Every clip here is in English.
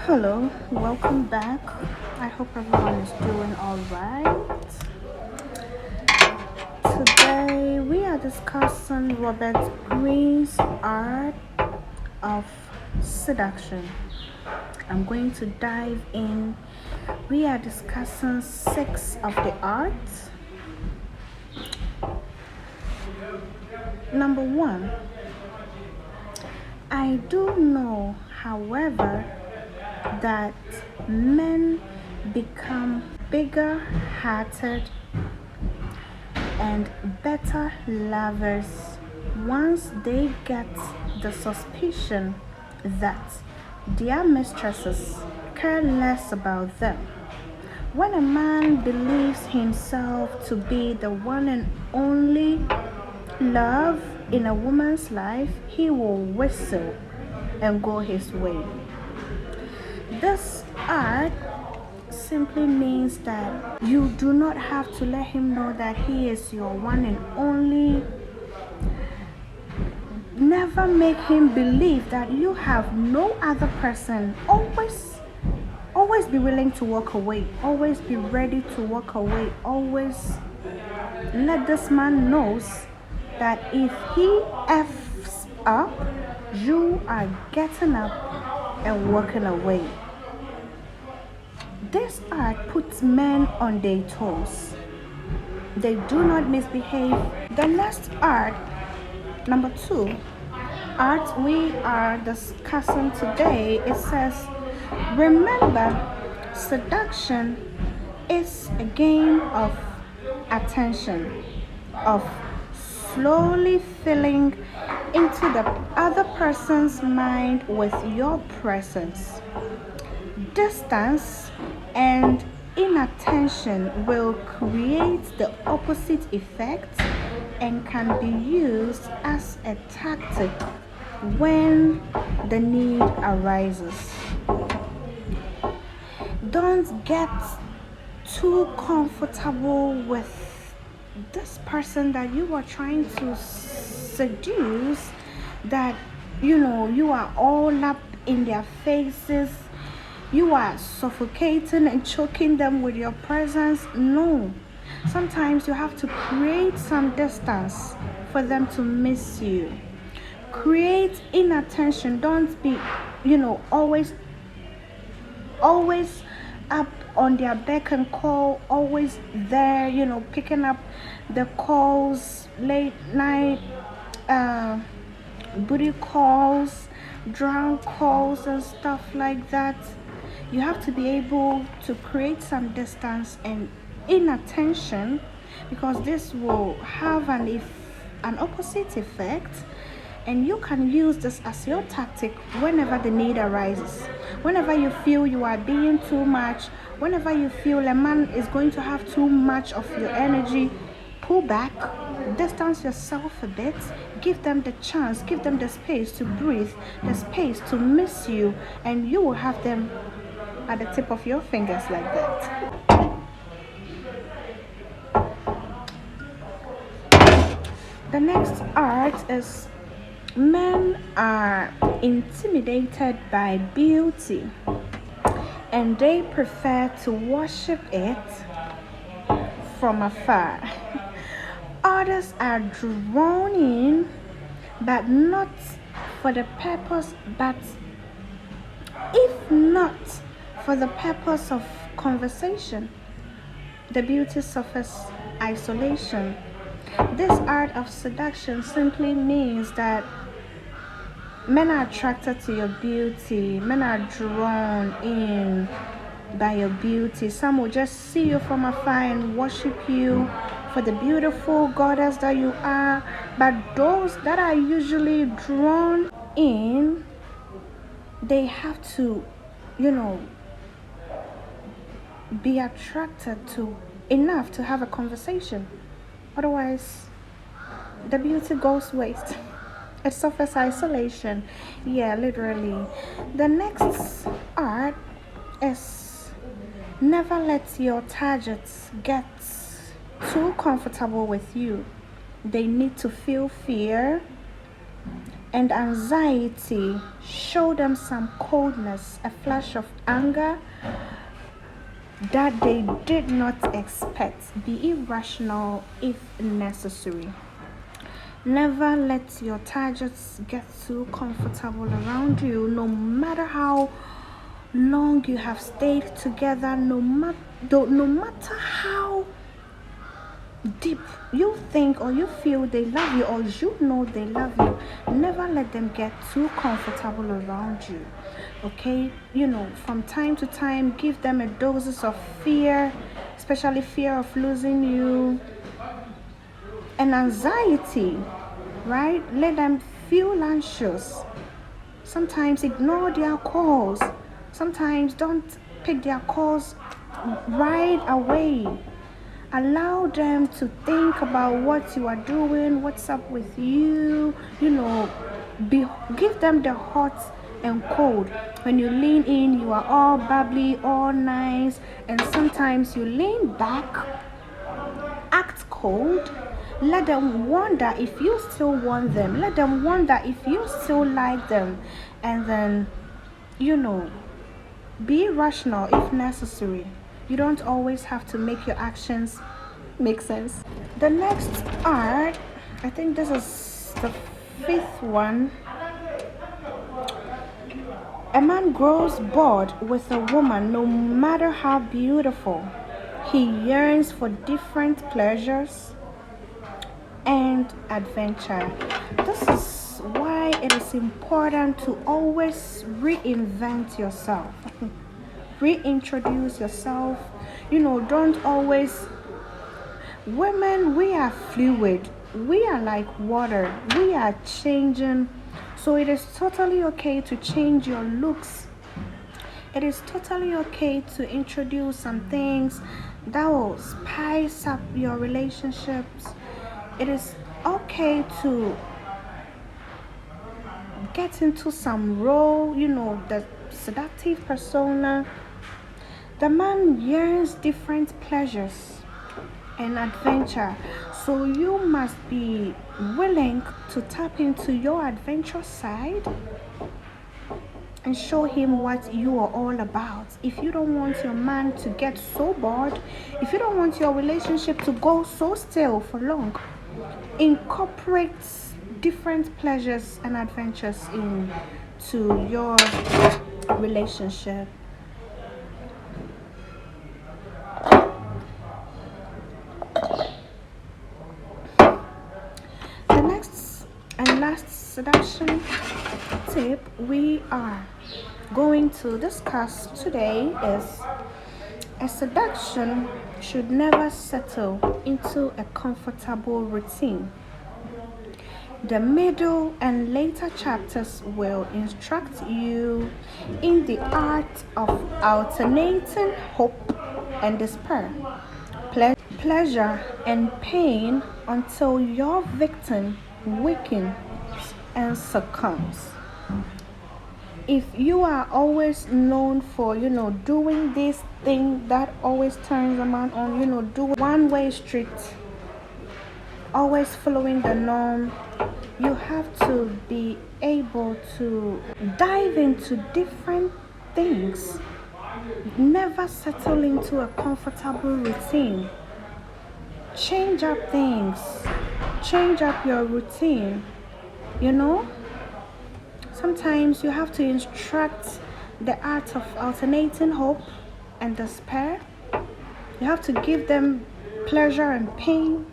Hello, welcome back. I hope everyone is doing all right. Today we are discussing Robert Greene's Art of Seduction. I'm going to dive in. We are discussing six of the arts. Number one, I do know, however, that men become bigger hearted and better lovers once they get the suspicion that their mistresses care less about them. When a man believes himself to be the one and only love in a woman's life, he will whistle and go his way. This art simply means that you do not have to let him know that he is your one and only. Never make him believe that you have no other person. Always be willing to walk away. Always be ready to walk away. Always let this man knows that if he F's up, you are getting up and walking away. This art puts men on their toes. They do not misbehave. The next art, number two, art we are discussing today, it says, remember, seduction is a game of attention, of slowly filling into the other person's mind with your presence. Distance and inattention will create the opposite effect and can be used as a tactic when the need arises. Don't get too comfortable with this person that you are trying to seduce, that you are all up in their faces, you are suffocating and choking them with your presence. No, sometimes you have to create some distance for them to miss you. Create inattention. Don't be always up on their beck and call, always there, picking up the calls, late night booty calls, drunk calls and stuff like that. You have to be able to create some distance and inattention, because this will have an opposite effect, and you can use this as your tactic whenever the need arises. Whenever you feel you are being too much, whenever you feel a man is going to have too much of your energy, pull back, distance yourself a bit, give them the chance, give them the space to breathe, the space to miss you, and you will have them at the tip of your fingers like that. The next art is, men are intimidated by beauty and they prefer to worship it from afar. Others are drawn in, but not for the purpose, but if not for the purpose of conversation, the beauty suffers isolation. This art of seduction simply means that men are attracted to your beauty, men are drawn in by your beauty. Some will just see you from afar and worship you for the beautiful goddess that you are, but those that are usually drawn in, they have to be attracted to enough to have a conversation. Otherwise, the beauty goes waste. It suffers isolation. Yeah, literally. The next art is, never let your targets get too comfortable with you. They need to feel fear, and anxiety, show them some coldness, a flash of anger that they did not expect. Be irrational if necessary. Never let your targets get too comfortable around you, no matter how long you have stayed together, no matter how deep you think or you feel they love you, or you know they love you. Never let them get too comfortable around you. Okay, from time to time, give them a doses of fear, especially fear of losing you and anxiety, right? Let them feel anxious. Sometimes ignore their calls. Sometimes don't pick their calls right away. Allow them to think about what you are doing, what's up with you. Give them the hot and cold. When you lean in, you are all bubbly, all nice, and sometimes you lean back, act cold. Let them wonder if you still want them. Let them wonder if you still like them. And then, be rational if necessary. You don't always have to make your actions make sense. The next art, I think this is the fifth one. A man grows bored with a woman no matter how beautiful. He yearns for different pleasures and adventure. This is why it is important to always reinvent yourself. Reintroduce yourself. Don't always. Women, we are fluid. We are like water. We are changing. So it is totally okay to change your looks. It is totally okay to introduce some things that will spice up your relationships. It is okay to get into some role, the seductive persona. The man yearns different pleasures and adventure, so you must be willing to tap into your adventure side and show him what you are all about. If you don't want your man to get so bored, if you don't want your relationship to go so still for long, incorporate different pleasures and adventures into your relationship. The next and last seduction tip we are going to discuss today is a seduction should never settle into a comfortable routine. The middle and later chapters will instruct you in the art of alternating hope and despair, pleasure and pain until your victim weakens and succumbs. If you are always known for, doing this thing that always turns a man on, do one-way street, always following the norm, you have to be able to dive into different things. Never settle into a comfortable routine. Change up things. Change up your routine. Sometimes you have to instruct the art of alternating hope and despair. You have to give them pleasure and pain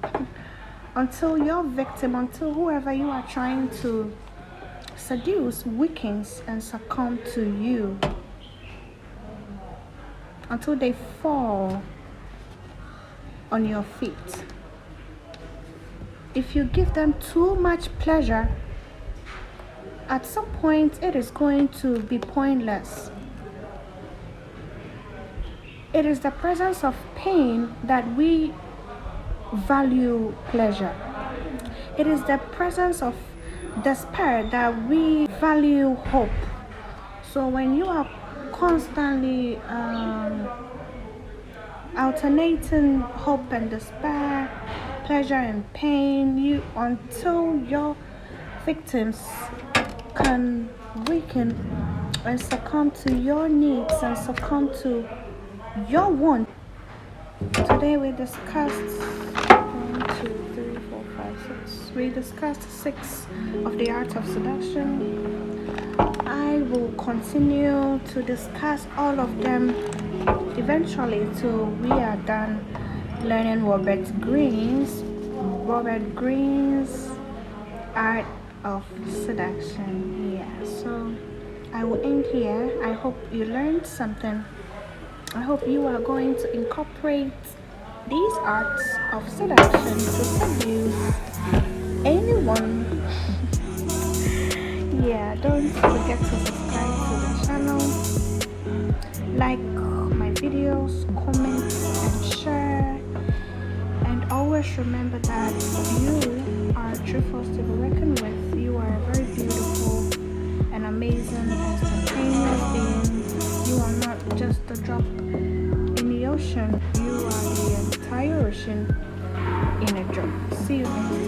until your victim, until whoever you are trying to seduce weakens and succumb to you, until they fall on your feet. If you give them too much pleasure, at some point it is going to be pointless. It is the presence of pain that we value pleasure. It is the presence of despair that we value hope. So when you are constantly alternating hope and despair, pleasure and pain, until your victims can weaken and succumb to your needs and succumb to your want. Today we discussed 1, 2, 3, 4, 5, 6. We discussed 6 of the art of seduction. I will continue to discuss all of them eventually till we are done learning Robert Greene's Art of Seduction. Yeah, so I will end here. I hope you learned something. I hope you are going to incorporate these arts of seduction to seduce anyone. Yeah, don't forget to subscribe to the channel, like my videos, comment and share, and always remember that you are a true force to be reckoned with. You are a very beautiful and amazing instantaneous being. You are not just a drop in the ocean, you are the entire ocean in a drop. See you next time.